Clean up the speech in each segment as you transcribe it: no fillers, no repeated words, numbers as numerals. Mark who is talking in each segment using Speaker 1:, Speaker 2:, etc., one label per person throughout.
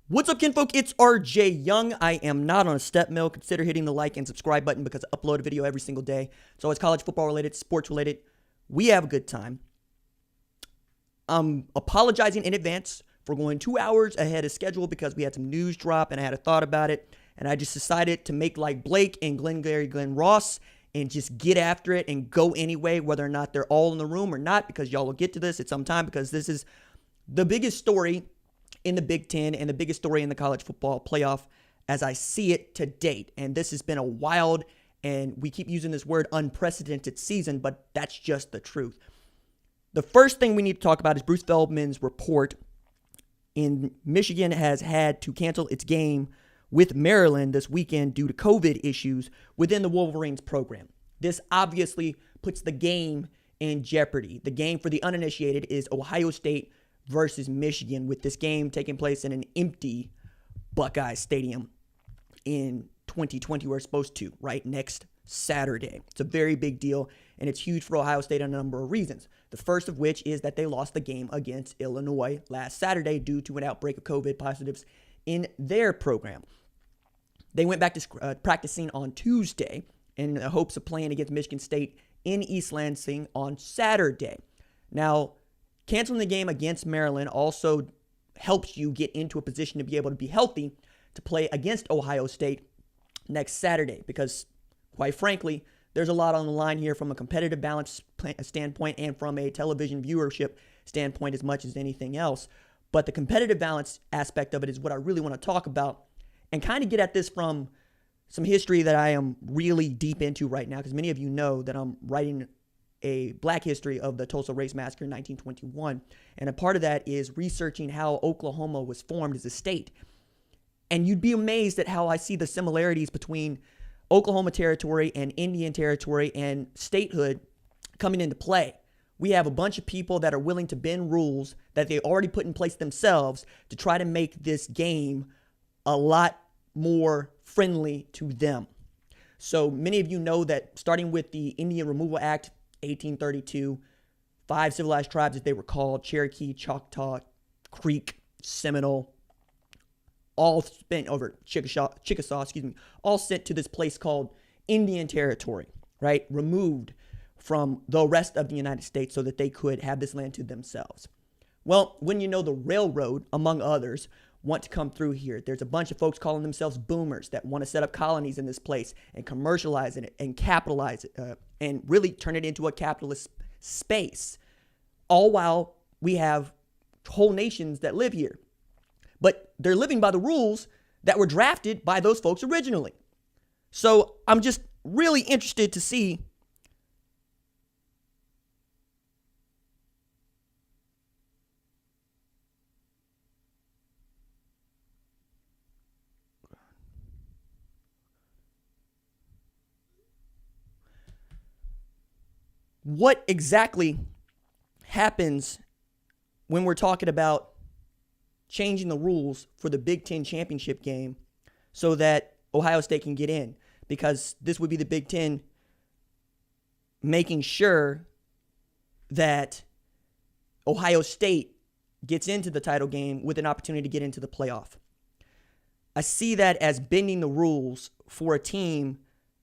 Speaker 1: What's up, kinfolk? It's RJ Young. I am not on a step mill. Consider hitting the like and subscribe button because I upload a video every single day. It's always college football related, sports related. We have a good time. I'm apologizing in advance for going 2 hours ahead of schedule because we had some news drop and I had a thought about it. And I just decided to make like Blake and Glenn Ross and just get after it and go anyway, whether or not they're all in the room or not, because y'all will get to this at some time because this is the biggest story in the Big Ten and the biggest story in the college football playoff as I see it to date. And this has been a wild, and we keep using this word, unprecedented season, but that's just the truth. The first thing we need to talk about is Bruce Feldman's report in Michigan has had to cancel its game with Maryland this weekend due to COVID issues within the Wolverines program. This obviously puts the game in jeopardy. The game, for the uninitiated, is Ohio State versus Michigan, with this game taking place in an empty Buckeye Stadium in 2020. We're supposed to, right, next Saturday. It's a very big deal, and it's huge for Ohio State on a number of reasons. The first of which is that they lost the game against Illinois last Saturday due to an outbreak of COVID positives in their program. They went back to practicing on Tuesday in the hopes of playing against Michigan State in East Lansing on Saturday. Now, canceling the game against Maryland also helps you get into a position to be able to be healthy to play against Ohio State next Saturday because, quite frankly, there's a lot on the line here from a competitive balance standpoint and from a television viewership standpoint as much as anything else. But the competitive balance aspect of it is what I really want to talk about and kind of get at this from some history that I am really deep into right now, because many of you know that I'm writing a black history of the Tulsa Race Massacre in 1921. And a part of that is researching how Oklahoma was formed as a state. And you'd be amazed at how I see the similarities between Oklahoma territory and Indian territory and statehood coming into play. We have a bunch of people that are willing to bend rules that they already put in place themselves to try to make this game a lot more friendly to them. So many of you know that starting with the Indian Removal Act 1832, 5 civilized tribes, as they were called, Cherokee, Choctaw, Creek, Seminole, all spent over Chickasaw, all sent to this place called Indian Territory, right? Removed from the rest of the United States so that they could have this land to themselves. Well, when you know the railroad, among others, want to come through here, there's a bunch of folks calling themselves boomers that want to set up colonies in this place and commercialize it and capitalize it and really turn it into a capitalist space, all while we have whole nations that live here. But they're living by the rules that were drafted by those folks originally. So I'm just really interested to see what exactly happens when we're talking about changing the rules for the Big Ten championship game so that Ohio State can get in, because this would be the Big Ten making sure that Ohio State gets into the title game with an opportunity to get into the playoff. I see that as bending the rules for a team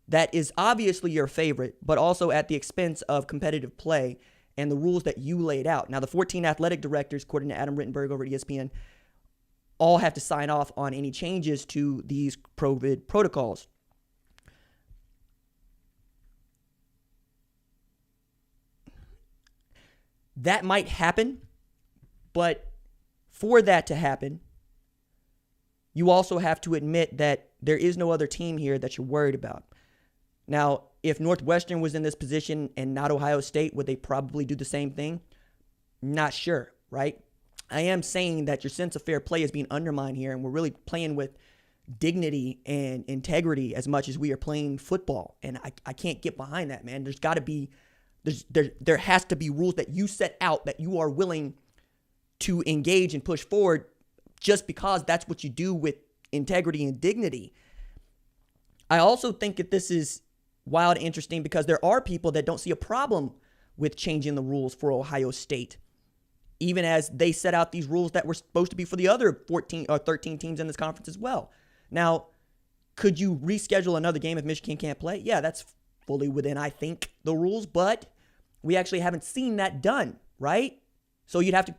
Speaker 1: that is obviously your favorite, but also at the expense of competitive play and the rules that you laid out. Now, the 14 athletic directors, according to Adam Rittenberg over at ESPN, all have to sign off on any changes to these COVID protocols. That might happen, but for that to happen, you also have to admit that there is no other team here that you're worried about. Now, if Northwestern was in this position and not Ohio State, would they probably do the same thing? Not sure, right? I am saying that your sense of fair play is being undermined here, and we're really playing with dignity and integrity as much as we are playing football. And I can't get behind that, man. There's got to be, there has to be rules that you set out that you are willing to engage and push forward just because that's what you do with integrity and dignity. I also think that this is wild and interesting because there are people that don't see a problem with changing the rules for Ohio State even as they set out these rules that were supposed to be for the other 14 or 13 teams in this conference as well. Now, could you reschedule another game if Michigan can't play? Yeah, that's fully within, I think, the rules, but we actually haven't seen that done, right? So you'd have to,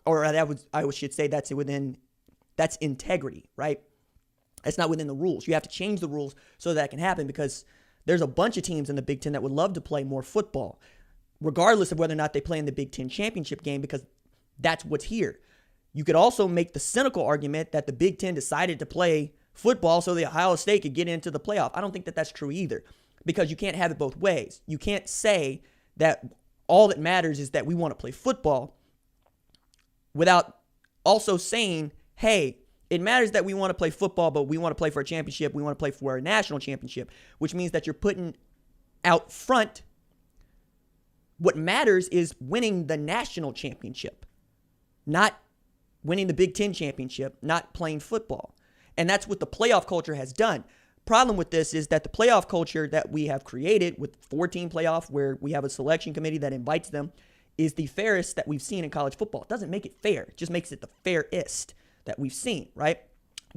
Speaker 1: or I should say that's integrity, right? That's not within the rules. You have to change the rules so that can happen, because there's a bunch of teams in the Big Ten that would love to play more football, regardless of whether or not they play in the Big Ten championship game, because that's what's here. You could also make the cynical argument that the Big Ten decided to play football so the Ohio State could get into the playoff. I don't think that that's true either, because you can't have it both ways. You can't say that all that matters is that we want to play football without also saying, hey, it matters that we want to play football, but we want to play for a championship. We want to play for a national championship, which means that you're putting out front what matters is winning the national championship, not winning the Big Ten championship, not playing football. And that's what the playoff culture has done. Problem with this is that the playoff culture that we have created with 4-team playoff, where we have a selection committee that invites them, is the fairest that we've seen in college football. It doesn't make it fair. It just makes it the fairest that we've seen, right?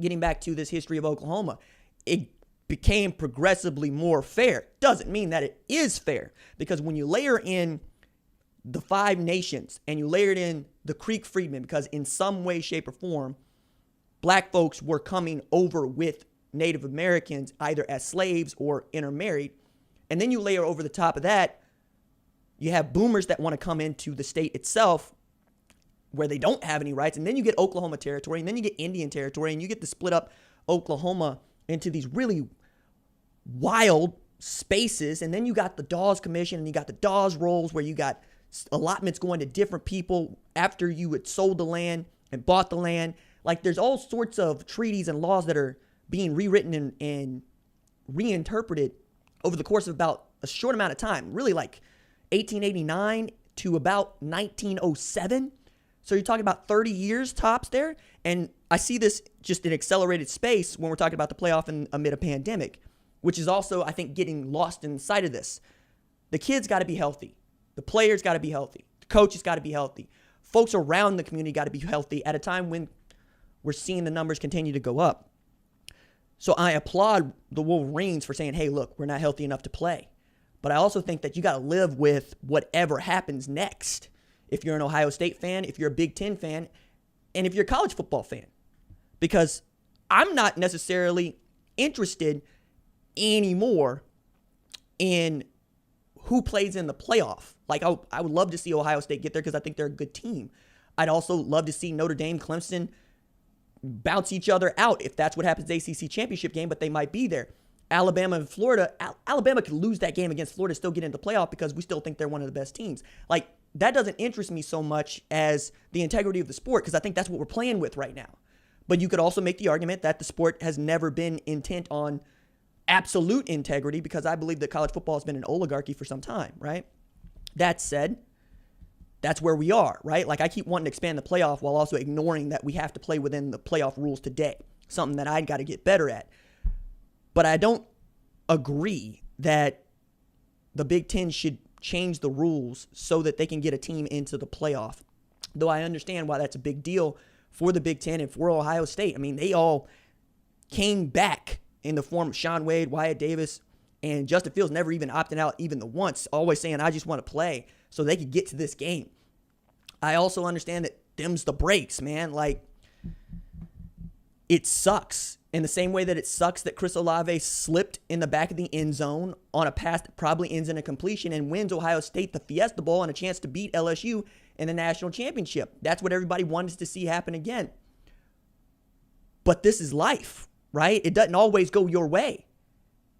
Speaker 1: Getting back to this history of Oklahoma, it became progressively more fair. Doesn't mean that it is fair, because when you layer in the 5 nations and you layered in the Creek freedmen, because in some way, shape, or form, black folks were coming over with Native Americans either as slaves or intermarried. And then you layer over the top of that, you have boomers that want to come into the state itself where they don't have any rights. And then you get Oklahoma territory, and then you get Indian territory, and you get to split up Oklahoma into these really wild spaces. And then you got the Dawes Commission, and you got the Dawes Rolls, where you got allotments going to different people after you had sold the land and bought the land. Like, there's all sorts of treaties and laws that are being rewritten and reinterpreted over the course of about a short amount of time, really like 1889 to about 1907. So you're talking about 30 years tops there. And I see this just in accelerated space when we're talking about the playoff amid a pandemic, which is also, I think, getting lost in sight of this. The kids got to be healthy. The players got to be healthy. The coaches got to be healthy. Folks around the community got to be healthy at a time when we're seeing the numbers continue to go up. So I applaud the Wolverines for saying, hey, look, we're not healthy enough to play. But I also think that you got to live with whatever happens next. If you're an Ohio State fan, if you're a Big Ten fan, and if you're a college football fan. Because I'm not necessarily interested anymore in who plays in the playoff. Like, I would love to see Ohio State get there because I think they're a good team. I'd also love to see Notre Dame, Clemson bounce each other out if that's what happens in the ACC championship game, but they might be there. Alabama and Florida, Alabama could lose that game against Florida, still get into the playoff because we still think they're one of the best teams. Like, that doesn't interest me so much as the integrity of the sport, because I think that's what we're playing with right now. But you could also make the argument that the sport has never been intent on absolute integrity, because I believe that college football has been an oligarchy for some time, right? That said, that's where we are, right? Like, I keep wanting to expand the playoff while also ignoring that we have to play within the playoff rules today, something that I got to get better at. But I don't agree that the Big Ten should change the rules so that they can get a team into the playoff, though I understand why that's a big deal for the Big Ten and for Ohio State. I mean, they all came back in the form of Sean Wade, Wyatt Davis, and Justin Fields never even opted out even the once, always saying, I just want to play so they could get to this game. I also understand that them's the breaks, man. Like, it sucks in the same way that it sucks that Chris Olave slipped in the back of the end zone on a pass that probably ends in a completion and wins Ohio State the Fiesta Bowl and a chance to beat LSU in the national championship. That's what everybody wanted to see happen again. But this is life, right? It doesn't always go your way.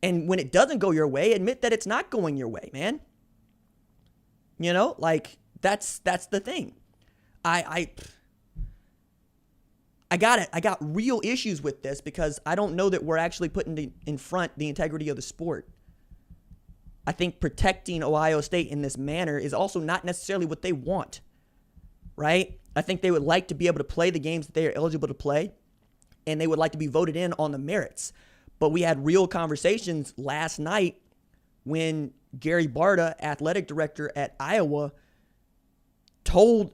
Speaker 1: And when it doesn't go your way, admit that it's not going your way, man. You know, like, that's the thing. I got real issues with this because I don't know that we're actually putting in front the integrity of the sport. I think protecting Ohio State in this manner is also not necessarily what they want, right? I think they would like to be able to play the games that they are eligible to play, and they would like to be voted in on the merits. But we had real conversations last night when Gary Barta, athletic director at Iowa, told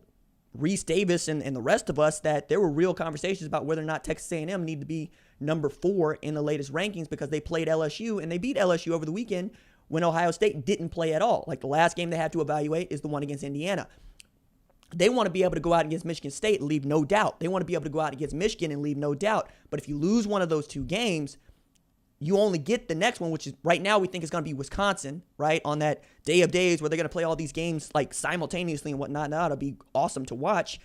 Speaker 1: Reese Davis and the rest of us that there were real conversations about whether or not Texas A&M needed to be number 4 in the latest rankings because they played LSU and they beat LSU over the weekend when Ohio State didn't play at all. Like the last game they had to evaluate is the one against Indiana. They want to be able to go out against Michigan State and leave no doubt. They want to be able to go out against Michigan and leave no doubt. But if you lose one of those 2 games, you only get the next one, which is right now we think is going to be Wisconsin, right? On that day of days where they're going to play all these games like simultaneously and whatnot. Now it'll be awesome to watch.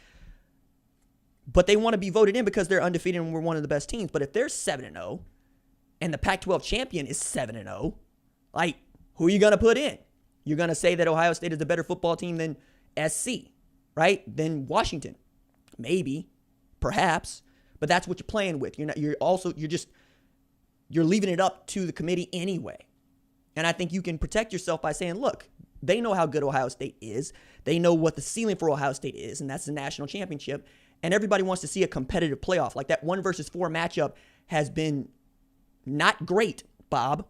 Speaker 1: But they want to be voted in because they're undefeated and we're one of the best teams. But if they're 7-0 and the Pac-12 champion is 7-0, like who are you going to put in? You're going to say that Ohio State is a better football team than SC, right? Than Washington. Maybe, perhaps, but that's what you're playing with. You're leaving it up to the committee anyway. And I think you can protect yourself by saying, look, they know how good Ohio State is. They know what the ceiling for Ohio State is, and that's the national championship. And everybody wants to see a competitive playoff. Like that 1 versus 4 matchup has been not great, Bob,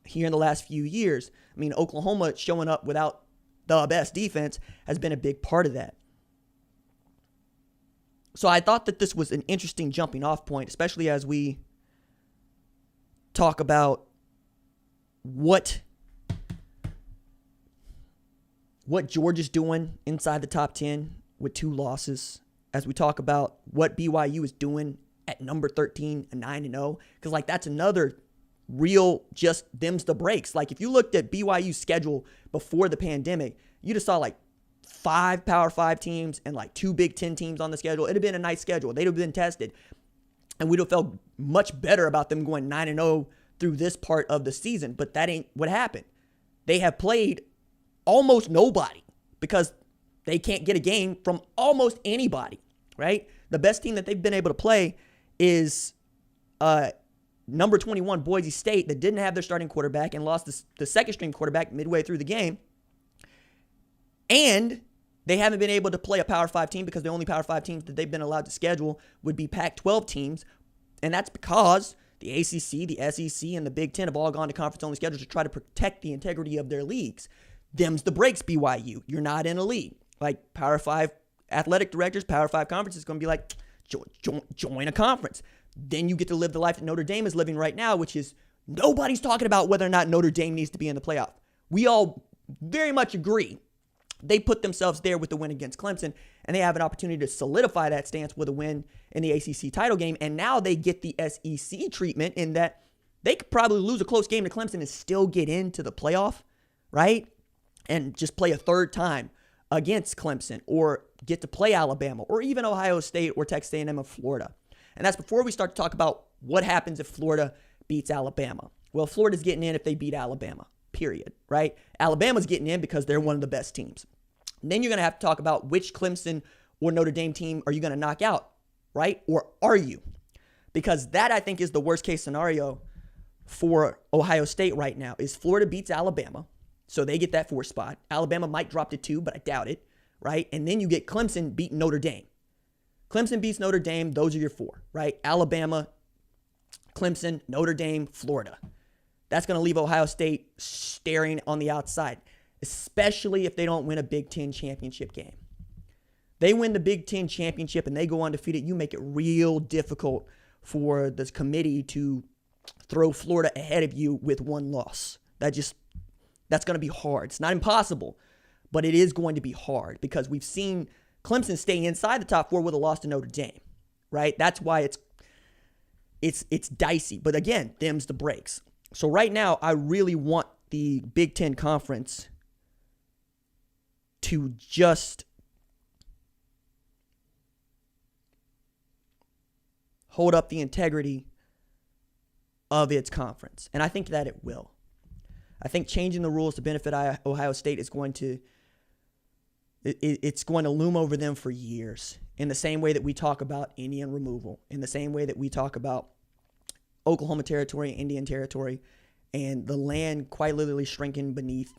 Speaker 1: here in the last few years. I mean, Oklahoma showing up without the best defense has been a big part of that. So I thought that this was an interesting jumping off point, especially as we talk about what Georgia's doing inside the top 10 with 2 losses, as we talk about what BYU is doing at number 13 and 9-0, because like that's another real just them's the breaks. Like if you looked at BYU's schedule before the pandemic, you just saw like 5 Power 5 teams and like 2 Big Ten teams on the schedule. It'd have been a nice schedule. They'd have been tested. And we'd have felt much better about them going 9-0 through this part of the season. But that ain't what happened. They have played almost nobody because they can't get a game from almost anybody, right? The best team that they've been able to play is number 21 Boise State that didn't have their starting quarterback and lost the second string quarterback midway through the game. And they haven't been able to play a Power 5 team because the only Power 5 teams that they've been allowed to schedule would be Pac-12 teams. And that's because the ACC, the SEC, and the Big Ten have all gone to conference-only schedules to try to protect the integrity of their leagues. Them's the breaks, BYU. You're not in a league. Like Power 5 athletic directors, Power 5 conference is going to be like, join a conference. Then you get to live the life that Notre Dame is living right now, which is nobody's talking about whether or not Notre Dame needs to be in the playoff. We all very much agree. They put themselves there with the win against Clemson, and they have an opportunity to solidify that stance with a win in the ACC title game. And now they get the SEC treatment in that they could probably lose a close game to Clemson and still get into the playoff, right? And just play a third time against Clemson or get to play Alabama or even Ohio State or Texas A&M or Florida. And that's before we start to talk about what happens if Florida beats Alabama. Well, Florida's getting in if they beat Alabama, period, right? Alabama's getting in because they're one of the best teams. And then you're going to have to talk about which Clemson or Notre Dame team are you going to knock out, right? Or are you? Because that, I think, is the worst case scenario for Ohio State right now is Florida beats Alabama. So they get that 4th spot. Alabama might drop to 2, but I doubt it, right? And then you get Clemson beating Notre Dame. Clemson beats Notre Dame. Those are your 4, right? Alabama, Clemson, Notre Dame, Florida. That's going to leave Ohio State staring on the outside, especially if they don't win a Big Ten championship game. They win the Big Ten championship and they go undefeated. You make it real difficult for this committee to throw Florida ahead of you with 1 loss. That's going to be hard. It's not impossible, but it is going to be hard because we've seen Clemson stay inside the top 4 with a loss to Notre Dame, right? That's why it's dicey. But again, them's the breaks. So right now, I really want the Big Ten Conference to just hold up the integrity of its conference. And I think that it will. I think changing the rules to benefit Ohio State is going to loom over them for years, in the same way that we talk about Indian removal, in the same way that we talk about Oklahoma territory, Indian territory, and the land quite literally shrinking beneath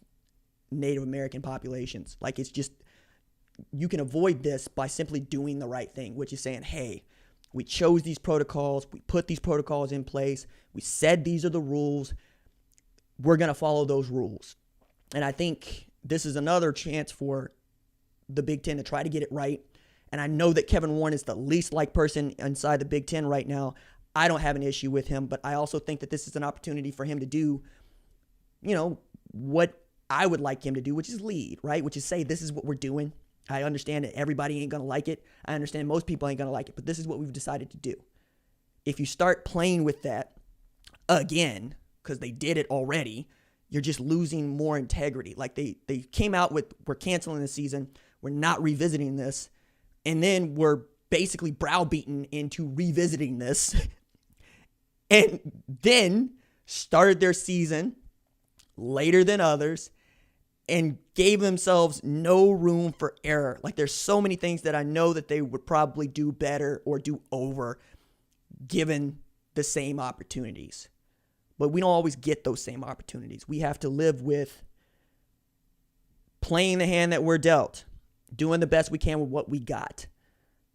Speaker 1: Native American populations. Like it's just, you can avoid this by simply doing the right thing, which is saying, hey, we chose these protocols, we put these protocols in place, we said these are the rules, we're going to follow those rules. And I think this is another chance for the Big Ten to try to get it right. And I know that Kevin Warren is the least liked person inside the Big Ten right now. I don't have an issue with him, but I also think that this is an opportunity for him to do, what I would like him to do, which is lead, right? Which is say, this is what we're doing. I understand that everybody ain't going to like it. I understand most people ain't going to like it, but this is what we've decided to do. If you start playing with that again, because they did it already, you're just losing more integrity. Like they came out with, we're canceling the season. We're not revisiting this. And then we're basically browbeaten into revisiting this. And then started their season later than others and gave themselves no room for error. Like there's so many things that I know that they would probably do better or do over given the same opportunities. But we don't always get those same opportunities. We have to live with playing the hand that we're dealt, doing the best we can with what we got.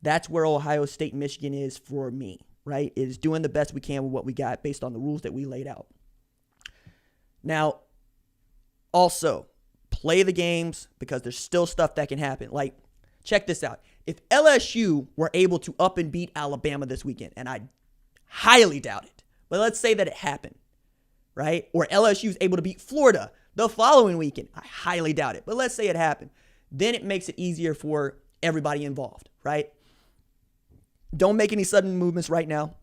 Speaker 1: That's where Ohio State, Michigan is for me, right? It is doing the best we can with what we got based on the rules that we laid out. Now, also, play the games because there's still stuff that can happen. Like, check this out. If LSU were able to up and beat Alabama this weekend, and I highly doubt it, but let's say that it happened, right? Or LSU is able to beat Florida the following weekend. I highly doubt it, but let's say it happened. Then it makes it easier for everybody involved, right? Don't make any sudden movements right now,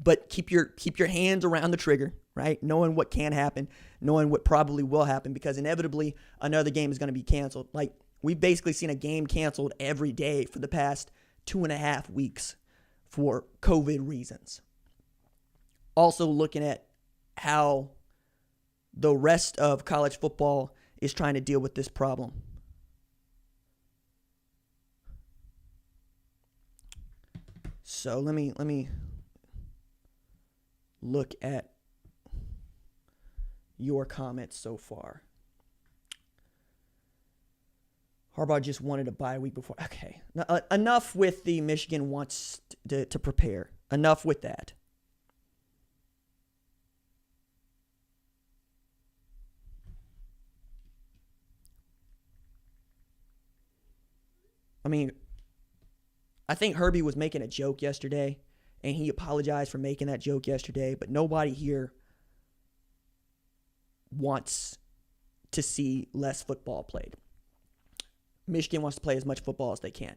Speaker 1: but keep your hands around the trigger, right? Knowing what can happen, knowing what probably will happen, because inevitably another game is going to be canceled. Like, we've basically seen a game canceled every day for the past 2.5 weeks for COVID reasons. Also looking at how the rest of college football is trying to deal with this problem. So let me look at your comments so far. Harbaugh just wanted a bye week before. Okay. Now, enough with the Michigan wants to prepare. Enough with that. I mean, I think Herbie was making a joke yesterday, and he apologized for making that joke yesterday, but nobody here wants to see less football played. Michigan wants to play as much football as they can.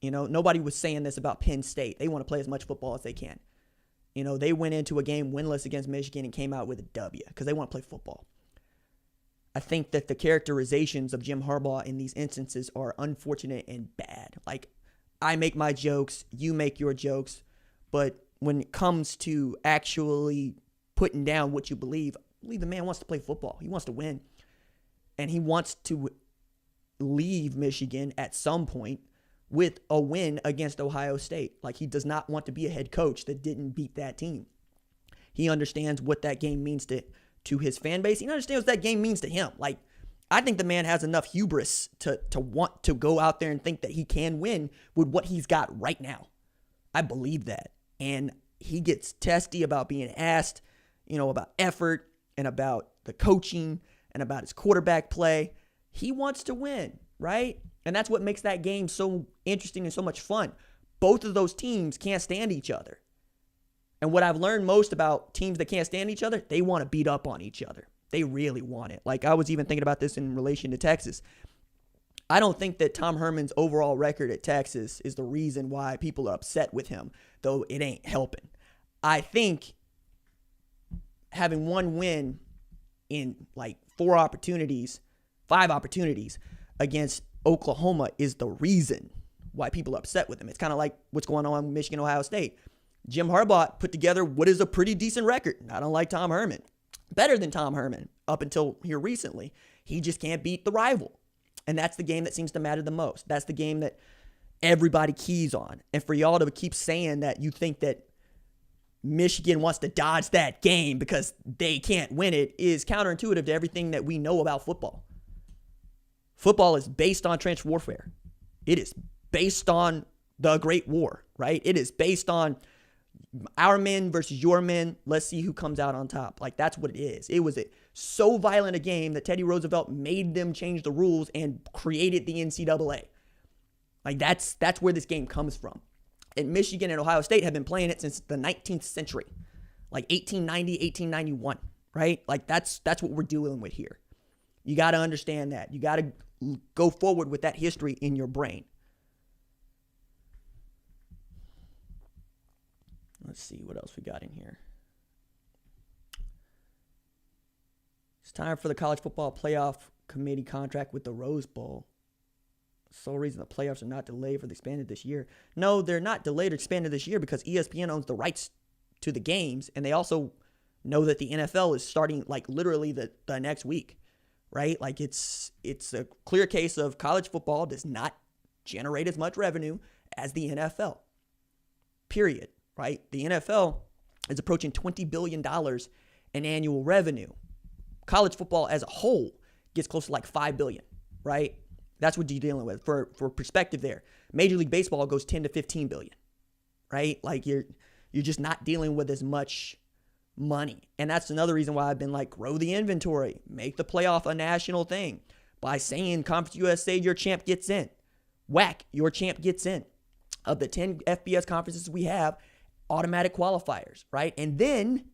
Speaker 1: Nobody was saying this about Penn State. They want to play as much football as they can. They went into a game winless against Michigan and came out with a W because they want to play football. I think that the characterizations of Jim Harbaugh in these instances are unfortunate and bad. Like, I make my jokes, you make your jokes, but when it comes to actually putting down what you believe, I believe the man wants to play football. He wants to win. And he wants to leave Michigan at some point with a win against Ohio State. Like, he does not want to be a head coach that didn't beat that team. He understands what that game means to his fan base. He understands what that game means to him. Like, I think the man has enough hubris to want to go out there and think that he can win with what he's got right now. I believe that. And he gets testy about being asked, about effort and about the coaching and about his quarterback play. He wants to win, right? And that's what makes that game so interesting and so much fun. Both of those teams can't stand each other. And what I've learned most about teams that can't stand each other, they want to beat up on each other. They really want it. Like, I was even thinking about this in relation to Texas. I don't think that Tom Herman's overall record at Texas is the reason why people are upset with him, though it ain't helping. I think having one win in like 5 opportunities against Oklahoma is the reason why people are upset with him. It's kind of like what's going on with Michigan, Ohio State. Jim Harbaugh put together what is a pretty decent record. I don't like Tom Herman. Better than Tom Herman up until here recently. He just can't beat the rival. And that's the game that seems to matter the most. That's the game that everybody keys on. And for y'all to keep saying that you think that Michigan wants to dodge that game because they can't win it is counterintuitive to everything that we know about football. Football is based on trench warfare. It is based on the Great War, right? It is based on our men versus your men. Let's see who comes out on top. Like, that's what it is. It was so violent a game that Teddy Roosevelt made them change the rules and created the NCAA. Like, that's where this game comes from. And Michigan and Ohio State have been playing it since the 19th century, like 1890, 1891, right? Like, that's what we're dealing with here. You got to understand that. You got to go forward with that history in your brain. Let's see what else we got in here. It's time for the college football playoff committee contract with the Rose Bowl. Sole reason the playoffs are not delayed for the expanded this year. No, they're not delayed or expanded this year because ESPN owns the rights to the games, and they also know that the NFL is starting like literally the next week, right? Like, it's a clear case of college football does not generate as much revenue as the NFL. Period. Right? The NFL is approaching $20 billion in annual revenue. College football as a whole gets close to like $5 billion, right? That's what you're dealing with. For perspective there, Major League Baseball goes 10 to 15 billion, right? Like, you're just not dealing with as much money. And that's another reason why I've been like, grow the inventory, make the playoff a national thing by saying Conference USA, your champ gets in. WAC, your champ gets in. Of the 10 FBS conferences we have, automatic qualifiers, right? And then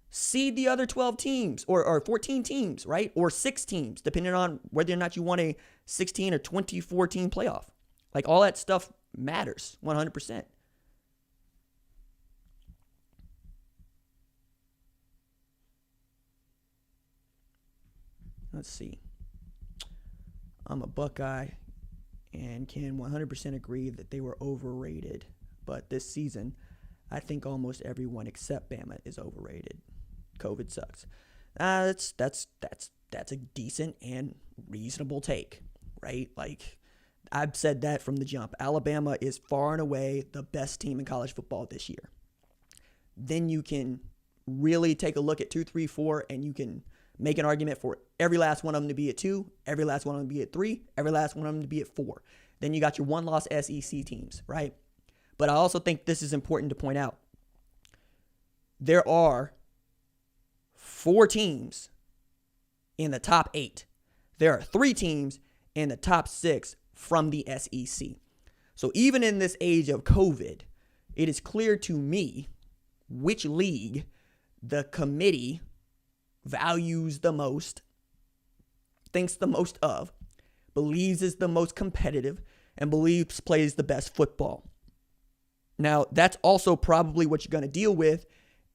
Speaker 1: seed the other 12 teams or 14 teams, right? Or 6 teams, depending on whether or not you want a 16 or 24 team playoff. Like, all that stuff matters 100%. Let's see. I'm a Buckeye and can 100% agree that they were overrated. But this season, I think almost everyone except Bama is overrated. COVID sucks. That's a decent and reasonable take, right? Like, I've said that from the jump. Alabama is far and away the best team in college football this year. Then you can really take a look at 2, 3, 4, and you can make an argument for every last one of them to be at 2, every last one of them to be at 3, every last one of them to be at 4. Then you got your one-loss SEC teams, right? But I also think this is important to point out. There are 4 teams in the top 8. There are 3 teams in the top 6 from the SEC. So even in this age of COVID, it is clear to me which league the committee values the most, thinks the most of, believes is the most competitive, and believes plays the best football. Now, that's also probably what you're going to deal with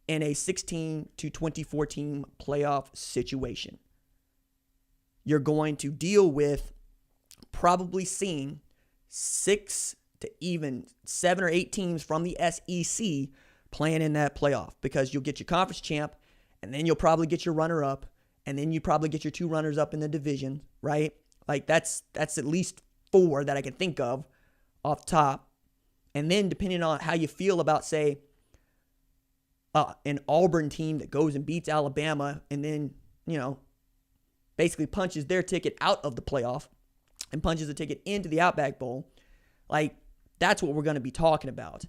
Speaker 1: in a 16 to 24 team playoff situation. You're going to deal with probably seeing 6 to even 7 or 8 teams from the SEC playing in that playoff, because you'll get your conference champ, and then you'll probably get your runner-up, and then you probably get your 2 runners-up in the division, right? Like, that's at least 4 that I can think of off top. And then depending on how you feel about, say, an Auburn team that goes and beats Alabama and then, basically punches their ticket out of the playoff and punches the ticket into the Outback Bowl, like, that's what we're going to be talking about.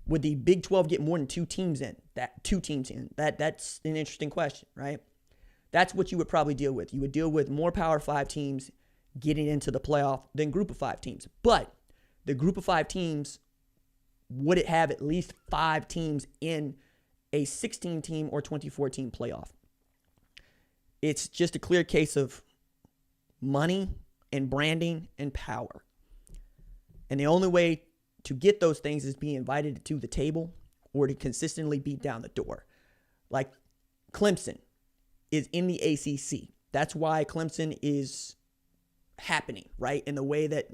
Speaker 1: Would the Big 12 get more than 2 teams in? That's an interesting question, right? That's what you would probably deal with. You would deal with more Power 5 teams getting into the playoff than Group of 5 teams. But the Group of 5 teams, would it have at least 5 teams in a 16-team or 24-team playoff? It's just a clear case of money and branding and power. And the only way to get those things is being invited to the table or to consistently beat down the door. Like, Clemson is in the ACC. That's why Clemson is happening, right? In the way that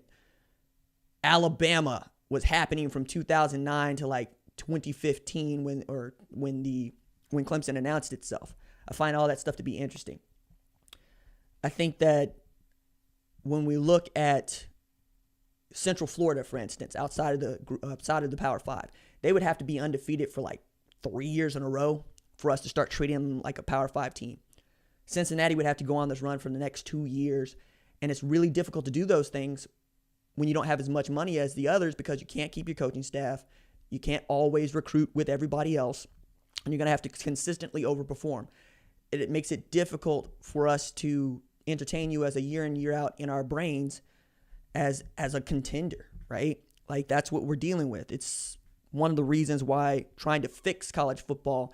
Speaker 1: Alabama was happening from 2009 to like 2015 when Clemson announced itself. I find all that stuff to be interesting. I think that when we look at Central Florida, for instance, outside of the Power 5, they would have to be undefeated for like 3 years in a row for us to start treating them like a Power 5 team. Cincinnati would have to go on this run for the next 2 years, and it's really difficult to do those things when you don't have as much money as the others, because you can't keep your coaching staff. You can't always recruit with everybody else, and you're going to have to consistently overperform. It makes it difficult for us to entertain you as a year in, year out in our brains as a contender, right? Like, that's what we're dealing with. It's one of the reasons why trying to fix college football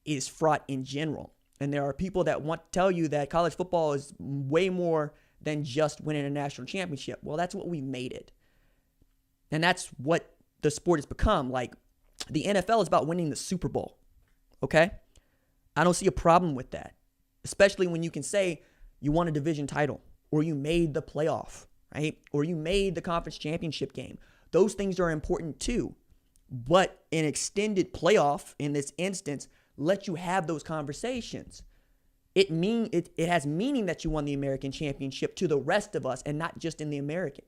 Speaker 1: is fraught in general. And there are people that want to tell you that college football is way more than just winning a national championship. Well, that's what we made it. And that's what the sport has become. Like, the NFL is about winning the Super Bowl, okay? I don't see a problem with that, especially when you can say you won a division title or you made the playoff, right? Or you made the conference championship game. Those things are important too. But an extended playoff in this instance lets you have those conversations. It has meaning that you won the American championship to the rest of us and not just in the American,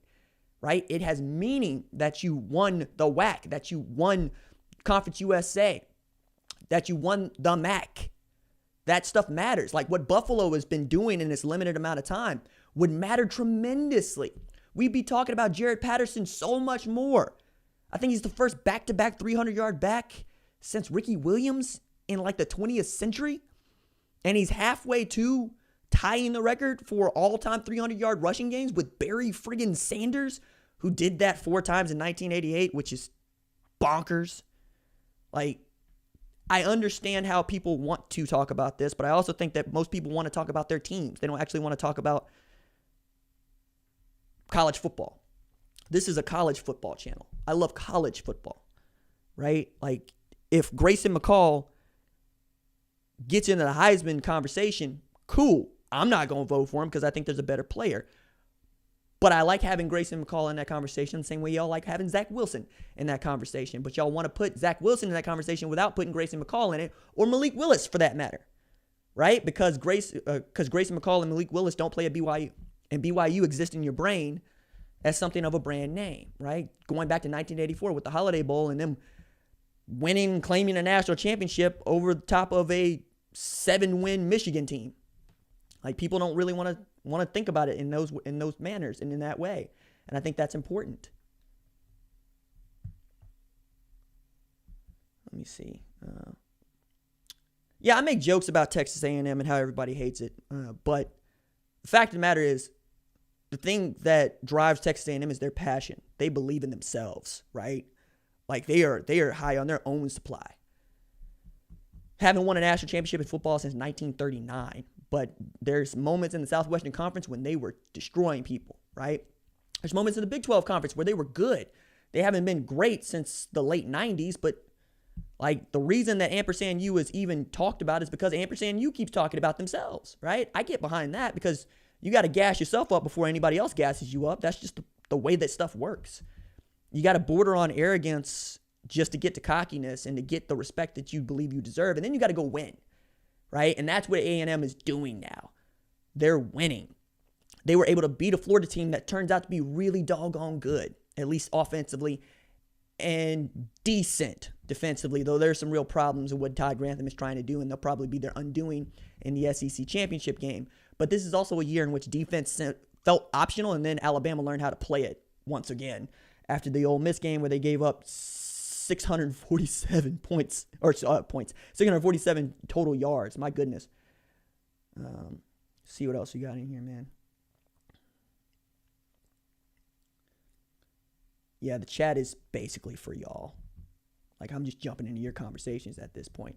Speaker 1: right? It has meaning that you won the WAC, that you won Conference USA, that you won the MAC. That stuff matters. Like what Buffalo has been doing in this limited amount of time would matter tremendously. We'd be talking about Jared Patterson so much more. I think he's the first back-to-back 300-yard back since Ricky Williams in like the 20th century. And he's halfway to tying the record for all-time 300-yard rushing games with Barry friggin' Sanders, who did that 4 times in 1988, which is bonkers. Like, I understand how people want to talk about this, but I also think that most people want to talk about their teams. They don't actually want to talk about college football. This is a college football channel. I love college football, right? Like, if Grayson McCall gets into the Heisman conversation, cool. I'm not going to vote for him because I think there's a better player. But I like having Grayson McCall in that conversation the same way y'all like having Zach Wilson in that conversation. But y'all want to put Zach Wilson in that conversation without putting Grayson McCall in it, or Malik Willis for that matter, right? Because Grayson McCall and Malik Willis don't play at BYU. And BYU exists in your brain as something of a brand name, right? Going back to 1984 with the Holiday Bowl and them winning, claiming a national championship over the top of a 7-win Michigan team. Like, people don't really want to think about it in those manners and in that way. And I think that's important. Let me see. Yeah, I make jokes about Texas A&M and how everybody hates it. But the fact of the matter is, the thing that drives Texas A&M is their passion. They believe in themselves, right? Like, they are high on their own supply. Haven't won a national championship in football since 1939, but there's moments in the Southwestern Conference when they were destroying people, right? There's moments in the Big 12 Conference where they were good. They haven't been great since the late 90s, but like, the reason that Ampersand U is even talked about is because Ampersand U keeps talking about themselves, right? I get behind that because you got to gas yourself up before anybody else gasses you up. That's just the way that stuff works. You got to border on arrogance just to get to cockiness and to get the respect that you believe you deserve. And then you got to go win, right? And that's what A&M is doing now. They're winning. They were able to beat a Florida team that turns out to be really doggone good, at least offensively, and decent defensively, though there's some real problems with what Todd Grantham is trying to do, and they'll probably be their undoing in the SEC championship game. But this is also a year in which defense felt optional, and then Alabama learned how to play it once again after the Ole Miss game where they gave up 647 points, 647 total yards. My goodness. See what else you got in here, man. Yeah, the chat is basically for y'all. Like, I'm just jumping into your conversations at this point.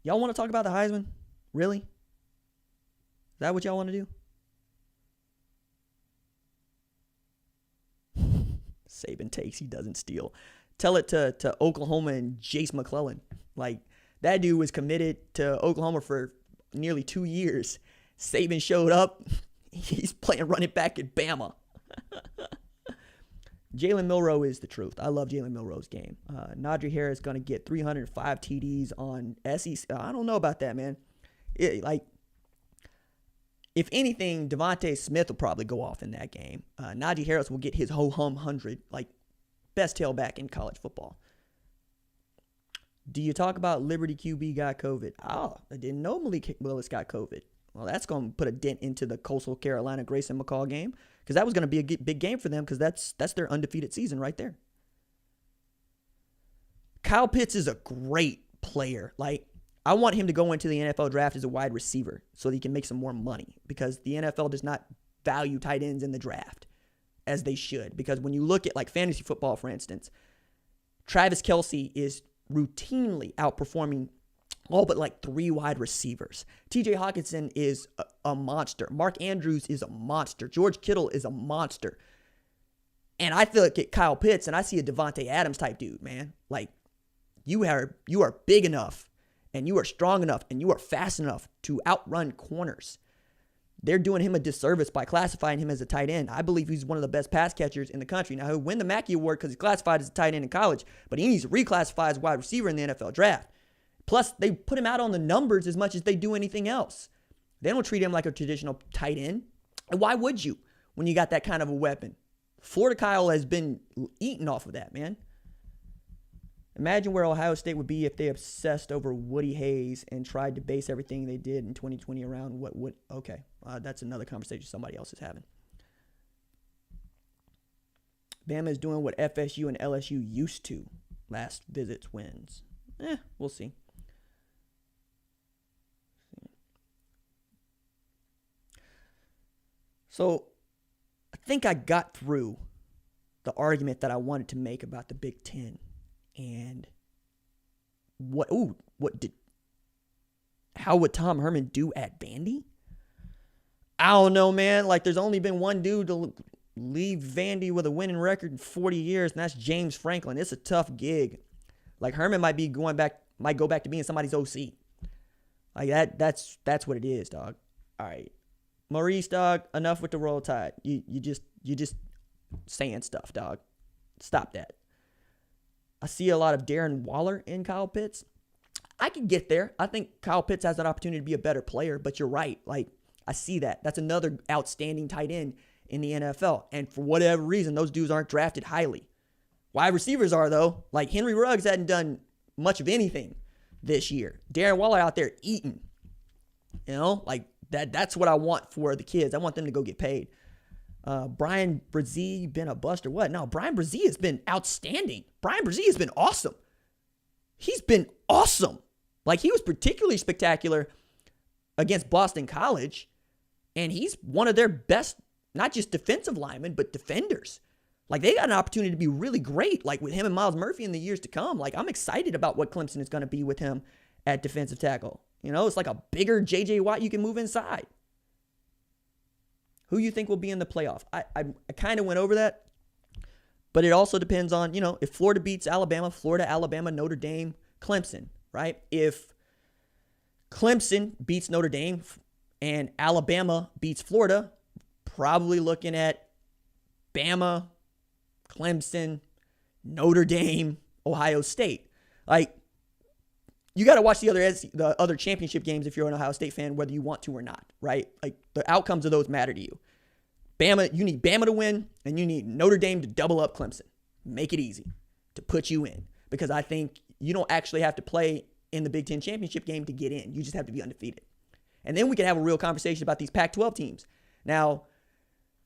Speaker 1: Y'all want to talk about the Heisman? Really? Is that what y'all want to do? Saban takes, he doesn't steal. Tell it to Oklahoma and Jace McClellan. Like, that dude was committed to Oklahoma for nearly 2 years. Saban showed up. He's playing running back at Bama. Jalen Milroe is the truth. I love Jalen Milroe's game. Najee Harris is going to get 305 TDs on SEC. I don't know about that, man. If anything, Devontae Smith will probably go off in that game. Najee Harris will get his ho-hum 100, like, best tailback in college football. Do you talk about Liberty QB got COVID? Oh, I didn't know Malik Willis got COVID. Well, that's going to put a dent into the Coastal Carolina Grayson McCall game because that was going to be a big game for them because that's their undefeated season right there. Kyle Pitts is a great player. Like, I want him to go into the NFL draft as a wide receiver so that he can make some more money because the NFL does not value tight ends in the draft as they should. Because when you look at like fantasy football, for instance, Travis Kelce is routinely outperforming all but like 3 wide receivers. TJ Hawkinson is a monster. Mark Andrews is a monster. George Kittle is a monster. And I feel like at Kyle Pitts, and I see a Devontae Adams type dude, man. Like, you are big enough, and you are strong enough, and you are fast enough to outrun corners. They're doing him a disservice by classifying him as a tight end. I believe he's one of the best pass catchers in the country. Now, he'll win the Mackey Award because he's classified as a tight end in college, but he needs to reclassify as a wide receiver in the NFL draft. Plus, they put him out on the numbers as much as they do anything else. They don't treat him like a traditional tight end. And why would you when you got that kind of a weapon? Florida Kyle has been eating off of that, man. Imagine where Ohio State would be if they obsessed over Woody Hayes and tried to base everything they did in 2020 around what would. Okay, that's another conversation somebody else is having. Bama is doing what FSU and LSU used to last visit's wins. We'll see. So, I think I got through the argument that I wanted to make about the Big Ten. And how would Tom Herman do at Vandy? I don't know, man. Like, there's only been one dude to leave Vandy with a winning record in 40 years, and that's James Franklin. It's a tough gig. Like, Herman might go back to being somebody's OC. Like, that's what it is, dog. All right. Maurice, dog, enough with the Roll Tide. You just saying stuff, dog. Stop that. I see a lot of Darren Waller in Kyle Pitts. I can get there. I think Kyle Pitts has an opportunity to be a better player, but you're right. Like, I see that. That's another outstanding tight end in the NFL. And for whatever reason, those dudes aren't drafted highly. Wide receivers are, though. Like, Henry Ruggs hadn't done much of anything this year. Darren Waller out there eating. You know, like, that's what I want for the kids. I want them to go get paid. Brian Brzee been a bust or what? No, Brian Brzee has been outstanding. Brian Brzee has been awesome. He's been awesome. Like, he was particularly spectacular against Boston College, and he's one of their best, not just defensive linemen, but defenders. Like, they got an opportunity to be really great, like with him and Miles Murphy in the years to come. Like, I'm excited about what Clemson is going to be with him at defensive tackle. You know, it's like a bigger J.J. Watt you can move inside. Who you think will be in the playoff? I kind of went over that, but it also depends on, you know, if Florida beats Alabama, Florida, Alabama, Notre Dame, Clemson, right? If Clemson beats Notre Dame and Alabama beats Florida, probably looking at Bama, Clemson, Notre Dame, Ohio State. Like, you got to watch the other championship games if you're an Ohio State fan, whether you want to or not, right? Like, the outcomes of those matter to you. Bama, you need Bama to win, and you need Notre Dame to double up Clemson. Make it easy to put you in, because I think you don't actually have to play in the Big Ten championship game to get in. You just have to be undefeated. And then we can have a real conversation about these Pac-12 teams. Now,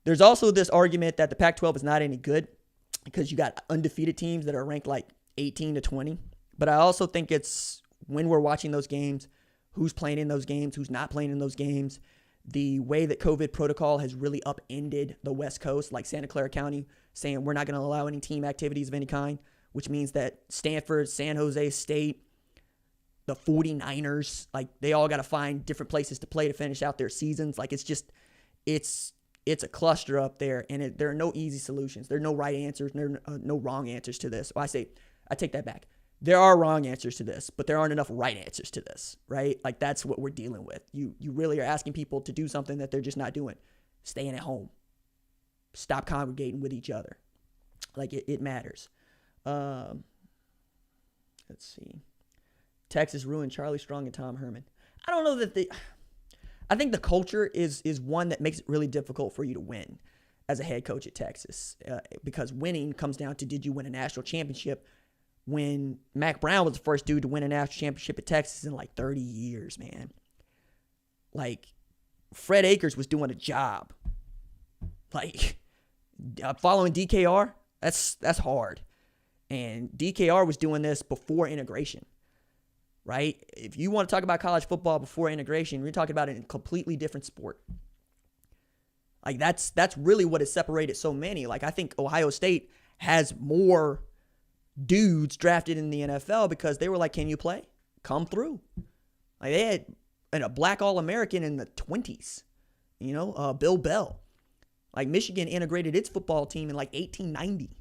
Speaker 1: there's also this argument that the Pac-12 is not any good because you got undefeated teams that are ranked like 18 to 20. But I also think it's when we're watching those games, who's playing in those games, who's not playing in those games, the way that COVID protocol has really upended the West Coast, like Santa Clara County saying we're not going to allow any team activities of any kind, which means that Stanford, San Jose State, the 49ers, like, they all got to find different places to play to finish out their seasons. Like, it's a cluster up there, and there are no easy solutions. There are no right answers. There are no wrong answers to this. Well, I take that back. There are wrong answers to this, but there aren't enough right answers to this, right? Like, that's what we're dealing with. You really are asking people to do something that they're just not doing. Staying at home. Stop congregating with each other. Like, it matters. Let's see. Texas ruined Charlie Strong and Tom Herman. I don't know that I think the culture is one that makes it really difficult for you to win as a head coach at Texas, because winning comes down to, did you win a national championship? When Mac Brown was the first dude to win a national championship at Texas in like 30 years, man. Like, Fred Akers was doing a job. Like, following DKR, that's hard. And DKR was doing this before integration, right? If you want to talk about college football before integration, we're talking about a completely different sport. Like, that's really what has separated so many. Like, I think Ohio State has more dudes drafted in the NFL because they were like, can you play? Come through. Like, they had a black All-American in the 20s, Bill Bell. Like, Michigan integrated its football team in like 1890.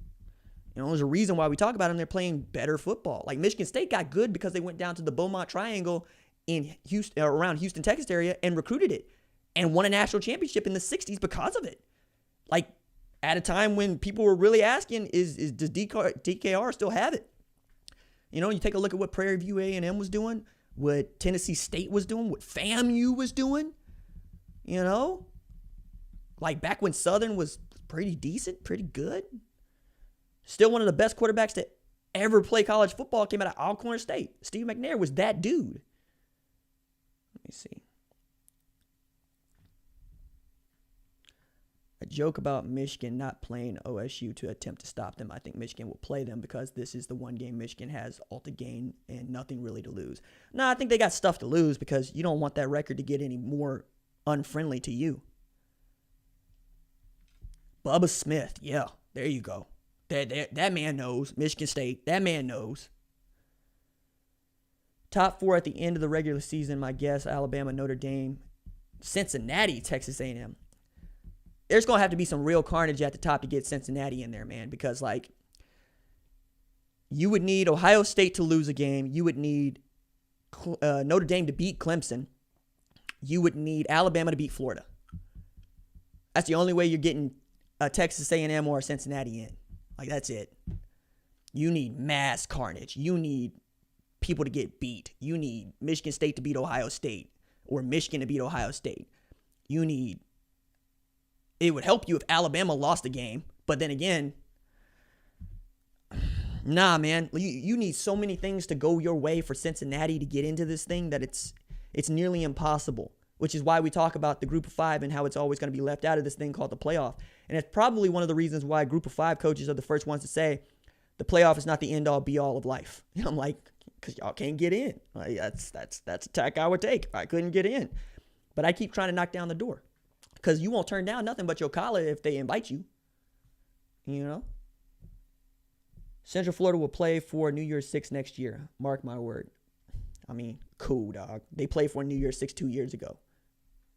Speaker 1: There's a reason why we talk about them. They're playing better football. Like, Michigan State got good because they went down to the Beaumont Triangle in Houston, around Houston, Texas area, and recruited it and won a national championship in the 60s because of it. Like, at a time when people were really asking, does DKR still have it? You take a look at what Prairie View A&M was doing, what Tennessee State was doing, what FAMU was doing, Like, back when Southern was pretty decent, pretty good. Still one of the best quarterbacks to ever play college football came out of Alcorn State. Steve McNair was that dude. Let me see. A joke about Michigan not playing OSU to attempt to stop them. I think Michigan will play them because this is the one game Michigan has all to gain and nothing really to lose. No, I think they got stuff to lose because you don't want that record to get any more unfriendly to you. Bubba Smith. Yeah, there you go. That man knows. Michigan State. That man knows. Top 4 at the end of the regular season, my guess, Alabama, Notre Dame, Cincinnati, Texas A&M. There's going to have to be some real carnage at the top to get Cincinnati in there, man, because, like, you would need Ohio State to lose a game. You would need Notre Dame to beat Clemson. You would need Alabama to beat Florida. That's the only way you're getting a Texas A&M or a Cincinnati in. Like, that's it. You need mass carnage. You need people to get beat. You need Michigan State to beat Ohio State or Michigan to beat Ohio State. It would help you if Alabama lost the game. But then again, nah, man. You need so many things to go your way for Cincinnati to get into this thing that it's nearly impossible, which is why we talk about the group of 5 and how it's always going to be left out of this thing called the playoff. And it's probably one of the reasons why group of 5 coaches are the first ones to say the playoff is not the end-all, be-all of life. I'm like, because y'all can't get in. Like, that's a tack I would take if I couldn't get in. But I keep trying to knock down the door because you won't turn down nothing but your collar if they invite you. Central Florida will play for New Year's 6 next year. Mark my word. I mean, cool, dog. They played for New Year's 6 2 years ago.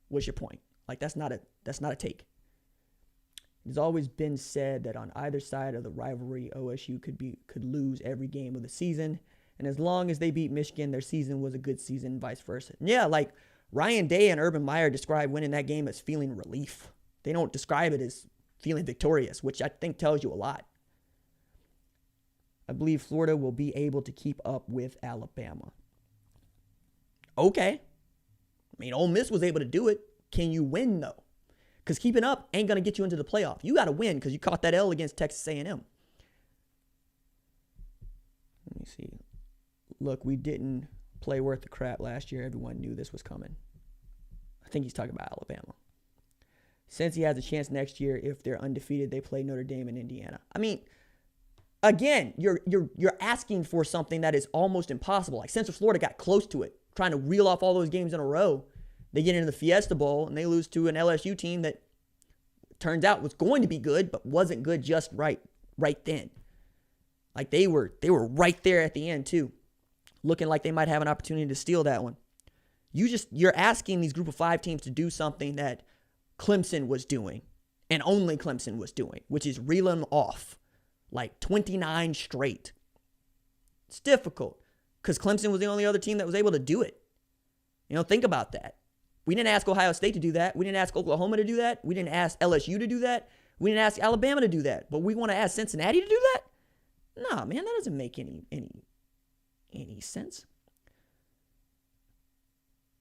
Speaker 1: What's your point? Like, that's not a take. It's always been said that on either side of the rivalry, OSU could lose every game of the season. And as long as they beat Michigan, their season was a good season, and vice versa. Yeah, like Ryan Day and Urban Meyer describe winning that game as feeling relief. They don't describe it as feeling victorious, which I think tells you a lot. I believe Florida will be able to keep up with Alabama. Okay. I mean, Ole Miss was able to do it. Can you win, though? Because keeping up ain't going to get you into the playoff. You got to win because you caught that L against Texas A&M. Let me see. Look, we didn't play worth the crap last year. Everyone knew this was coming. I think he's talking about Alabama. Since he has a chance next year, if they're undefeated, they play Notre Dame and Indiana. I mean, again, you're asking for something that is almost impossible. Like Central Florida got close to it, trying to reel off all those games in a row. They get into the Fiesta Bowl, and they lose to an LSU team that turns out was going to be good, but wasn't good just right then. Like, they were right there at the end, too, looking like they might have an opportunity to steal that one. You're asking these group of 5 teams to do something that Clemson was doing, and only Clemson was doing, which is reel them off, like 29 straight. It's difficult, because Clemson was the only other team that was able to do it. Think about that. We didn't ask Ohio State to do that. We didn't ask Oklahoma to do that. We didn't ask LSU to do that. We didn't ask Alabama to do that. But we want to ask Cincinnati to do that? Nah, man, that doesn't make any sense.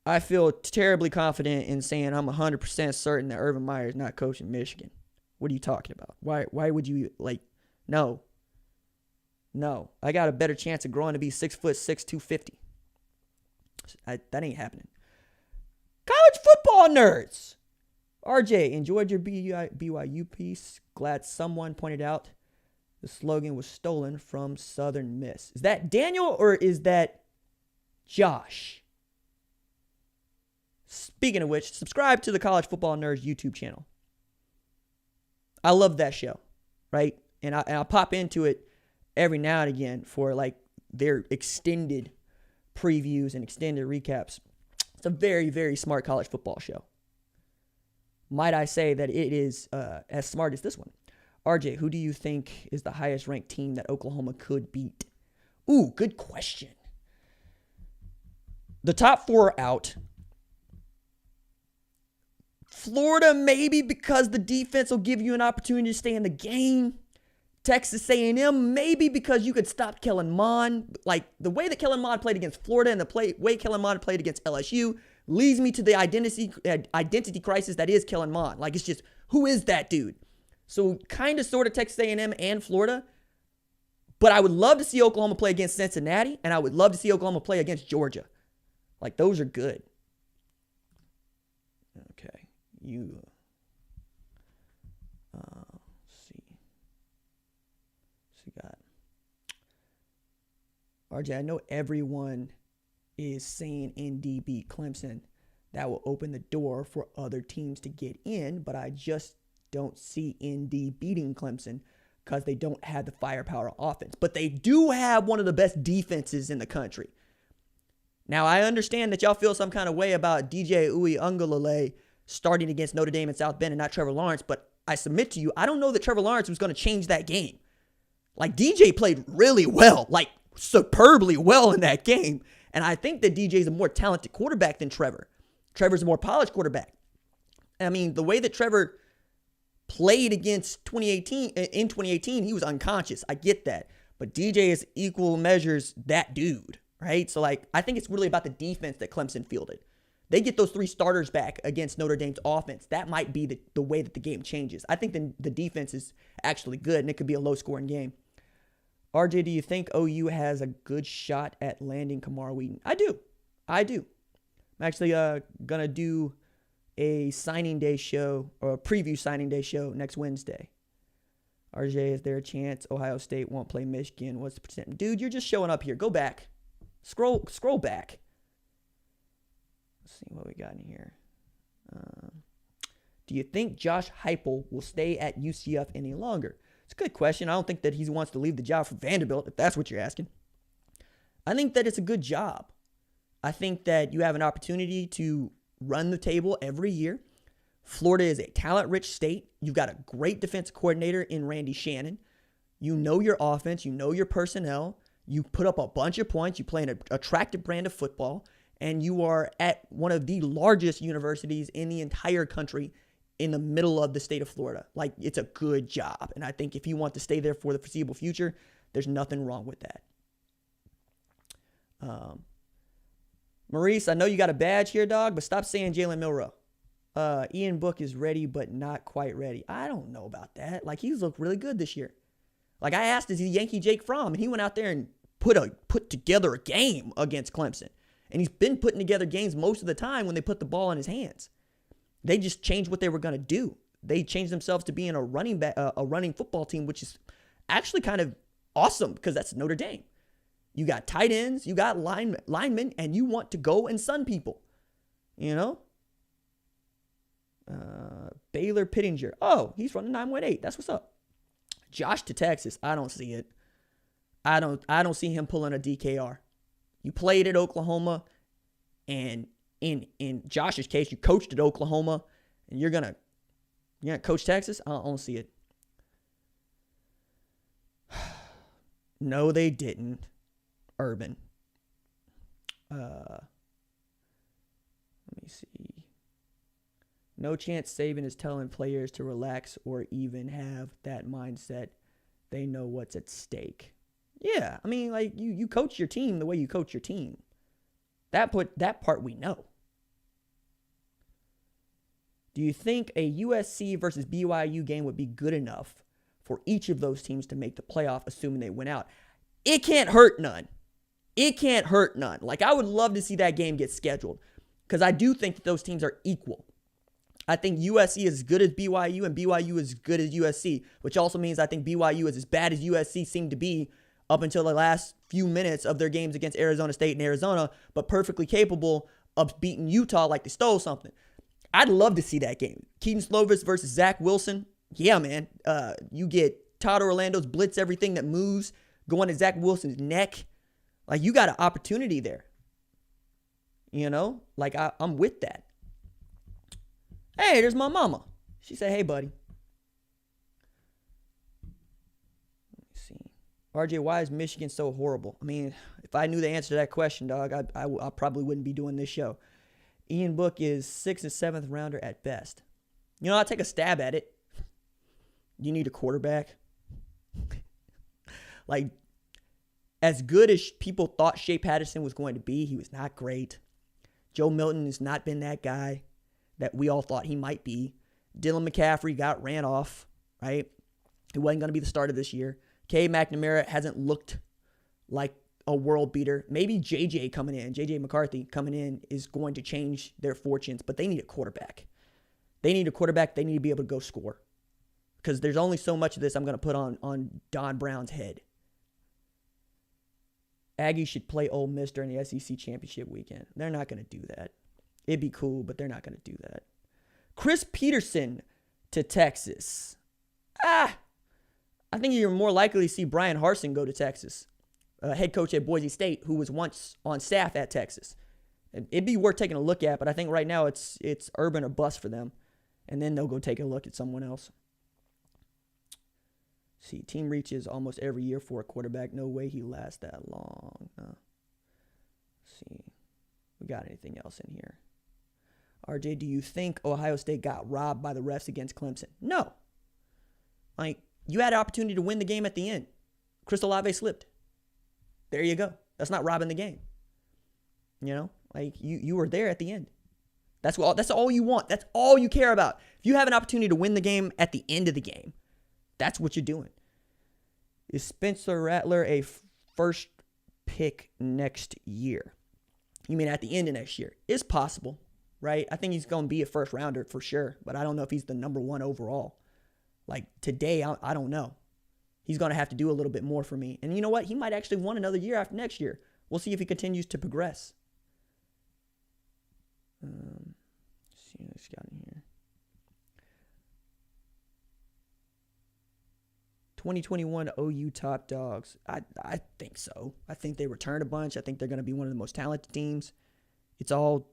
Speaker 1: I feel terribly confident in saying I'm 100% certain that Urban Meyer is not coaching Michigan. What are you talking about? Why would you, no. I got a better chance of growing to be 6'6", 250. That ain't happening. College football nerds. RJ, enjoyed your BYU piece. Glad someone pointed out the slogan was stolen from Southern Miss. Is that Daniel or is that Josh? Speaking of which, subscribe to the College Football Nerds YouTube channel. I love that show, right? And I'll pop into it every now and again for like their extended previews and extended recaps. It's a very, very smart college football show. Might I say that it is as smart as this one. RJ, who do you think is the highest ranked team that Oklahoma could beat? Ooh, good question. The top 4 are out. Florida, maybe because the defense will give you an opportunity to stay in the game. Texas A&M, maybe because you could stop Kellen Mond. Like, the way that Kellen Mond played against Florida and the way Kellen Mond played against LSU leads me to the identity crisis that is Kellen Mond. Like, it's just, who is that dude? So, kind of, sort of Texas A&M and Florida. But I would love to see Oklahoma play against Cincinnati, and I would love to see Oklahoma play against Georgia. Like, those are good. Okay. See. So you got RJ. I know everyone is saying ND beat Clemson. That will open the door for other teams to get in, but I just don't see ND beating Clemson because they don't have the firepower offense. But they do have one of the best defenses in the country. Now, I understand that y'all feel some kind of way about DJ Uiagalelei starting against Notre Dame and South Bend and not Trevor Lawrence, but I submit to you, I don't know that Trevor Lawrence was going to change that game. Like, DJ played really well, like superbly well in that game, and I think that DJ is a more talented quarterback than Trevor. Trevor's a more polished quarterback. I mean, the way that Trevor played against 2018, he was unconscious. I get that. But DJ is equal measures that dude, right? So, like, I think it's really about the defense that Clemson fielded. They get those 3 starters back against Notre Dame's offense. That might be the way that the game changes. I think the defense is actually good, and it could be a low-scoring game. RJ, do you think OU has a good shot at landing Kamar Wheaton? I do. I'm actually going to do a signing day show or a preview signing day show next Wednesday. RJ, is there a chance Ohio State won't play Michigan? What's the percent? Dude, you're just showing up here. Go back. Scroll back. Let's see what we got in here. Do you think Josh Heupel will stay at UCF any longer? It's a good question. I don't think that he wants to leave the job for Vanderbilt, if that's what you're asking. I think that it's a good job. I think that you have an opportunity to run the table every year. Florida is a talent-rich state. You've got a great defensive coordinator in Randy Shannon. You know your offense. You know your personnel. You put up a bunch of points. You play an attractive brand of football. And you are at one of the largest universities in the entire country in the middle of the state of Florida. Like, it's a good job. And I think if you want to stay there for the foreseeable future, there's nothing wrong with that. Maurice, I know you got a badge here, dog, but stop saying Jalen Milroe. Ian Book is ready, but not quite ready. I don't know about that. Like, he's looked really good this year. Like, I asked, is he Yankee Jake Fromm? And he went out there and put together a game against Clemson. And he's been putting together games most of the time when they put the ball in his hands. They just changed what they were going to do. They changed themselves to being a running football team, which is actually kind of awesome because that's Notre Dame. You got tight ends, you got linemen, and you want to go and sun people. You know? Baylor Pittinger. Oh, he's running 9.18. That's what's up. Josh to Texas. I don't see it. I don't see him pulling a DKR. You played at Oklahoma, and in Josh's case, you coached at Oklahoma, and you're gonna coach Texas? I don't see it. No, they didn't. Urban. Let me see. No chance Saban is telling players to relax or even have that mindset. They know what's at stake. Yeah, I mean, like, you coach your team the way you coach your team. That part we know. Do you think a USC versus BYU game would be good enough for each of those teams to make the playoff, assuming they win out? It can't hurt none. It can't hurt none. Like, I would love to see that game get scheduled. because I do think that those teams are equal. I think USC is as good as BYU and BYU is as good as USC, which also means I think BYU is as bad as USC seemed to be up until the last few minutes of their games against Arizona State and Arizona, but perfectly capable of beating Utah like they stole something. I'd love to see that game. Keaton Slovis versus Zach Wilson. Yeah, man. You get Todd Orlando's blitz everything that moves going to Zach Wilson's neck. Like, you got an opportunity there. You know? Like, I'm with that. Hey, there's my mama. She said, hey, buddy. Let me see. RJ, why is Michigan so horrible? I mean, if I knew the answer to that question, dog, I probably wouldn't be doing this show. Ian Book is 6th and 7th rounder at best. You know, I'll take a stab at it. You need a quarterback. Like, as good as people thought Shea Patterson was going to be, he was not great. Joe Milton has not been that guy that we all thought he might be. Dylan McCaffrey got ran off, right? He wasn't going to be the starter this year. K. McNamara hasn't looked like a world beater. Maybe JJ McCarthy coming in is going to change their fortunes, but they need a quarterback. They need a quarterback. They need to be able to go score. Because there's only so much of this I'm going to put on Don Brown's head. Aggies should play Ole Miss during the SEC championship weekend. They're not going to do that. It'd be cool, but they're not going to do that. Chris Peterson to Texas. I think you're more likely to see Brian Harsin go to Texas, head coach at Boise State, who was once on staff at Texas. It'd be worth taking a look at, but I think right now it's Urban or bust for them, and then they'll go take a look at someone else. See, team reaches almost every year for a quarterback. No way he lasts that long. See, we got anything else in here? RJ, do you think Ohio State got robbed by the refs against Clemson? No. Like, you had an opportunity to win the game at the end. Chris Olave slipped. There you go. That's not robbing the game. You know, like you were there at the end. That's all you want. That's all you care about. If you have an opportunity to win the game at the end of the game, that's what you're doing. Is Spencer Rattler a first pick next year? You mean at the end of next year? It's possible, right? I think he's going to be a first rounder for sure, but I don't know if he's the number one overall. Like today, I don't know. He's going to have to do a little bit more for me. And you know what? He might actually want another year after next year. We'll see if he continues to progress. Let's see what he's got in here. 2021 OU top dogs. I think so. I think they return a bunch. I think they're going to be one of the most talented teams. It's all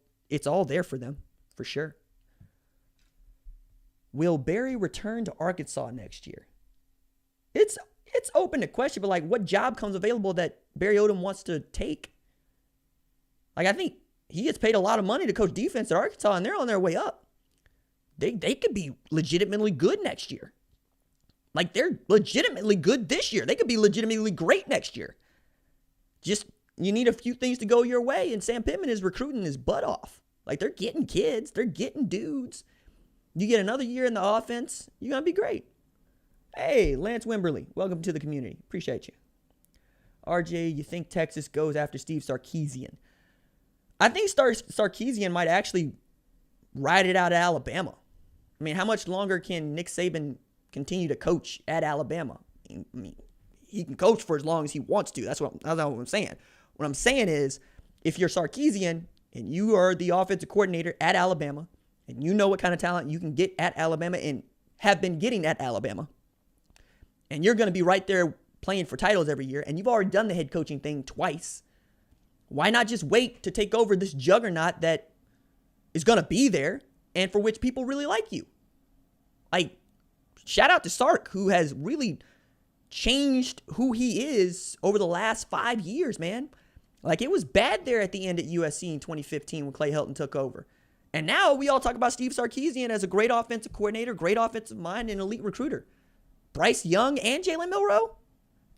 Speaker 1: there for them, for sure. Will Barry return to Arkansas next year? It's open to question, but like, what job comes available that Barry Odom wants to take? Like, I think he gets paid a lot of money to coach defense at Arkansas, and they're on their way up. They could be legitimately good next year. Like, they're legitimately good this year. They could be legitimately great next year. Just, you need a few things to go your way, and Sam Pittman is recruiting his butt off. Like, they're getting kids. They're getting dudes. You get another year in the offense, you're going to be great. Hey, Lance Wimberly, welcome to the community. Appreciate you. RJ, you think Texas goes after Steve Sarkisian? I think Sarkisian might actually ride it out of Alabama. I mean, how much longer can Nick Saban continue to coach at Alabama? I mean, he can coach for as long as he wants to. That's not what I'm saying. What I'm saying is, if you're Sarkisian and you are the offensive coordinator at Alabama, and you know what kind of talent you can get at Alabama and have been getting at Alabama, and you're going to be right there playing for titles every year, and you've already done the head coaching thing twice, why not just wait to take over this juggernaut that is going to be there and for which people really like you? Like, shout out to Sark, who has really changed who he is over the last 5 years, man. Like, it was bad there at the end at USC in 2015 when Clay Helton took over. And now we all talk about Steve Sarkisian as a great offensive coordinator, great offensive mind, and elite recruiter. Bryce Young and Jalen Milroe.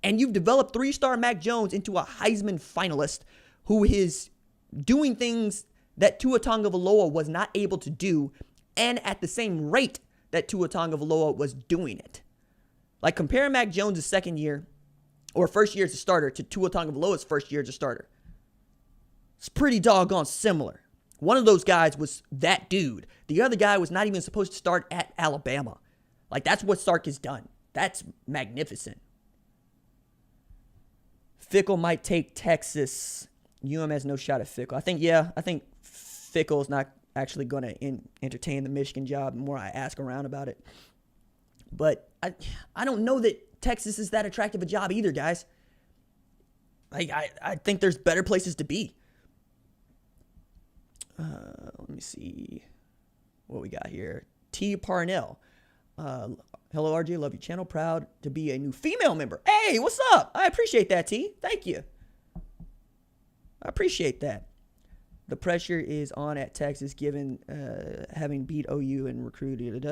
Speaker 1: And you've developed 3-star Mac Jones into a Heisman finalist who is doing things that Tua Tagovailoa was not able to do, and at the same rate that Tua Tagovailoa was doing it. Like, compare Mac Jones' second year or first year as a starter to Tua Tagovailoa's first year as a starter. It's pretty doggone similar. One of those guys was that dude. The other guy was not even supposed to start at Alabama. Like, that's what Sark has done. That's magnificent. Fickle might take Texas. UM has no shot at Fickle. I think Fickle is not actually going to entertain the Michigan job the more I ask around about it. But I don't know that Texas is that attractive a job either, guys. I think there's better places to be. Let me see what we got here. T. Parnell. Hello, RJ. Love your channel. Proud to be a new female member. Hey, what's up? I appreciate that, T. Thank you. I appreciate that. The pressure is on at Texas given having beat OU and recruited.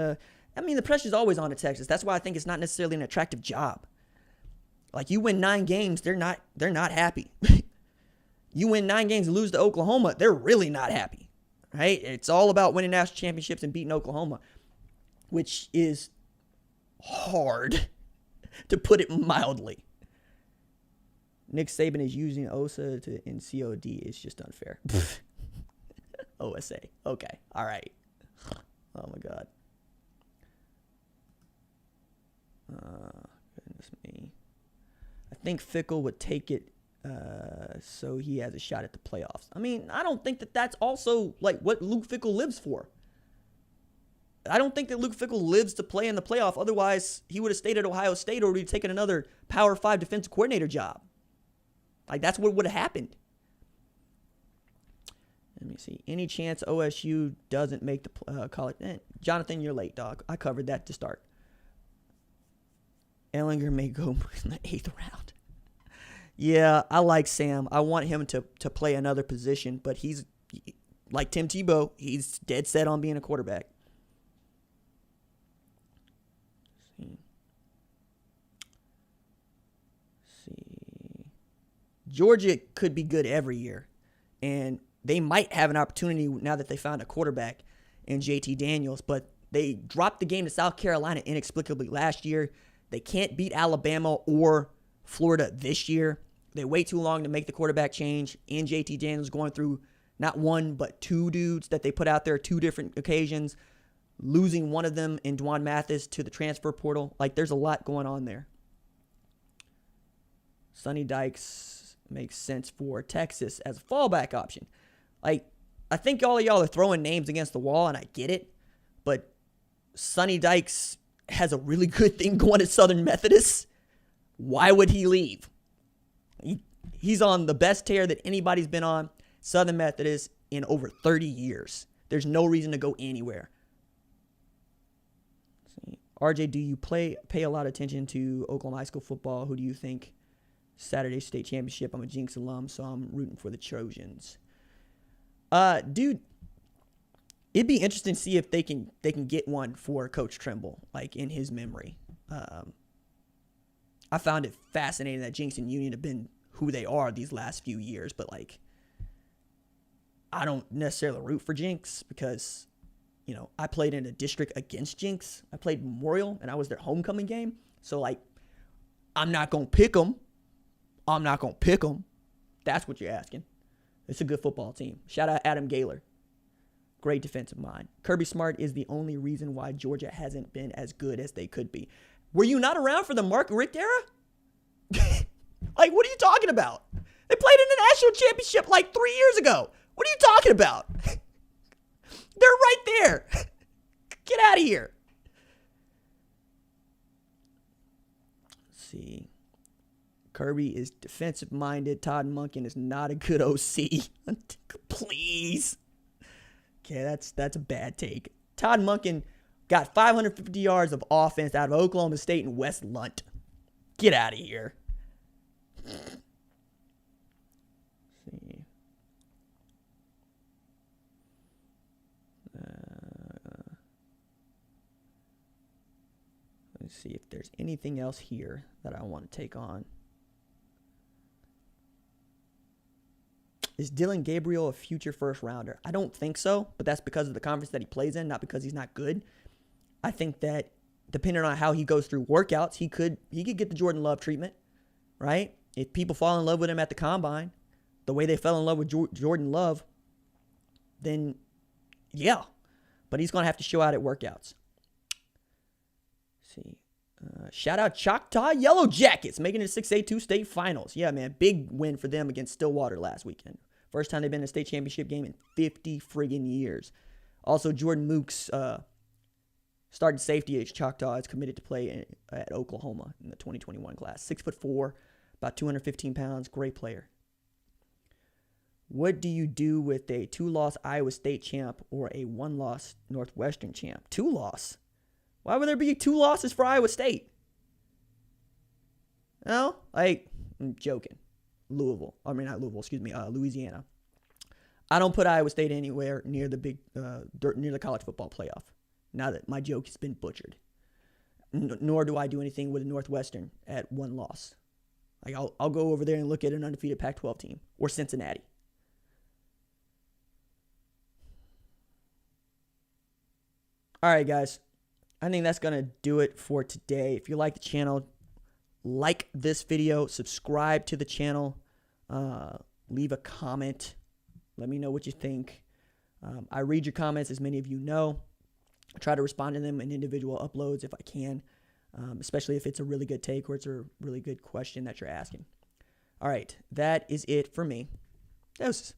Speaker 1: I mean, the pressure's always on at Texas. That's why I think it's not necessarily an attractive job. Like, you win 9 games, they're not happy. You win 9 games and lose to Oklahoma, they're really not happy, right? It's all about winning national championships and beating Oklahoma, which is hard, to put it mildly. Nick Saban is using OSA in COD. It's just unfair. OSA. Okay. All right. Oh, my God. Goodness me. I think Fickle would take it so he has a shot at the playoffs. I mean, I don't think that that's also like what Luke Fickle lives for. I don't think that Luke Fickle lives to play in the playoff. Otherwise, he would have stayed at Ohio State or would have taken another Power 5 defensive coordinator job. Like, that's what would have happened. Let me see. Any chance OSU doesn't make the college? Jonathan, you're late, dog. I covered that to start. Ellinger may go in the 8th round. Yeah, I like Sam. I want him to play another position, but he's like Tim Tebow. He's dead set on being a quarterback. Let's see. Georgia could be good every year, and they might have an opportunity now that they found a quarterback in JT Daniels, but they dropped the game to South Carolina inexplicably last year. They can't beat Alabama or Florida this year. They wait too long to make the quarterback change. And JT Daniels going through not one, but 2 dudes that they put out there 2 different occasions, losing one of them in Dwan Mathis to the transfer portal. Like, there's a lot going on there. Sonny Dykes makes sense for Texas as a fallback option. Like, I think all of y'all are throwing names against the wall, and I get it. But Sonny Dykes has a really good thing going at Southern Methodist. Why would he leave? He's on the best tear that anybody's been on, Southern Methodist, in over 30 years. There's no reason to go anywhere. Let's see. RJ, do you pay a lot of attention to Oklahoma high school football? Who do you think? Saturday State Championship. I'm a Jinx alum, so I'm rooting for the Trojans. Dude, it'd be interesting to see if they can get one for Coach Trimble, like in his memory. I found it fascinating that Jinx and Union have been who they are these last few years, but like, I don't necessarily root for Jinx because, you know, I played in a district against Jinx. I played Memorial, and I was their homecoming game. So, like, I'm not going to pick them. That's what you're asking. It's a good football team. Shout out Adam Gaylor. Great defensive mind. Kirby Smart is the only reason why Georgia hasn't been as good as they could be. Were you not around for the Mark Richt era? Like, what are you talking about? They played in the national championship like 3 years ago. What are you talking about? They're right there. Get out of here. Let's see. Kirby is defensive-minded. Todd Monken is not a good OC. Please. Okay, that's a bad take. Todd Monken got 550 yards of offense out of Oklahoma State and West Lunt. Get out of here. Let's see. Let's see if there's anything else here that I want to take on. Is Dylan Gabriel a future first rounder? I don't think so, but that's because of the conference that he plays in, not because he's not good. I think that depending on how he goes through workouts, he could get the Jordan Love treatment, right? If people fall in love with him at the combine, the way they fell in love with Jordan Love, then yeah. But he's going to have to show out at workouts. Let's see. Shout out Choctaw Yellow Jackets making it to 6A2 state finals. Yeah, man. Big win for them against Stillwater last weekend. First time they've been in a state championship game in 50 friggin' years. Also, Jordan Mooks, starting safety at Choctaw, is committed to play at Oklahoma in the 2021 class. 6'4", about 215 pounds. Great player. What do you do with a 2-loss Iowa State champ or a 1-loss Northwestern champ? 2-loss? Why would there be 2 losses for Iowa State? No, I'm joking. Louisiana. I don't put Iowa State anywhere near near the college football playoff. Now that my joke has been butchered. Nor do I do anything with Northwestern at 1 loss. I'll go over there and look at an undefeated Pac-12 team or Cincinnati. All right, guys. I think that's going to do it for today. If you like the channel, like this video, subscribe to the channel, leave a comment. Let me know what you think. I read your comments, as many of you know. I try to respond to them in individual uploads if I can, especially if it's a really good take or it's a really good question that you're asking. All right, that is it for me. Doses.